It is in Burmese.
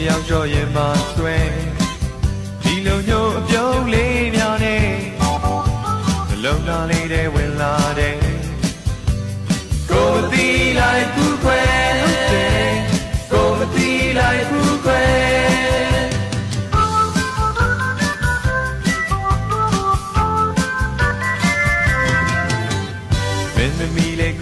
ရောက်တော့ရင်မဆွဲဒီလိုမျိုးအပြုံးလေးများနဲ့နှလုံးသားလေးတွေဝင်လာတယ်ကိုမသိလိုက်ဘူးခွဲဟုတ်တယ်ကိုမသိလိုက်ဘူးခွဲမင်းမီလေး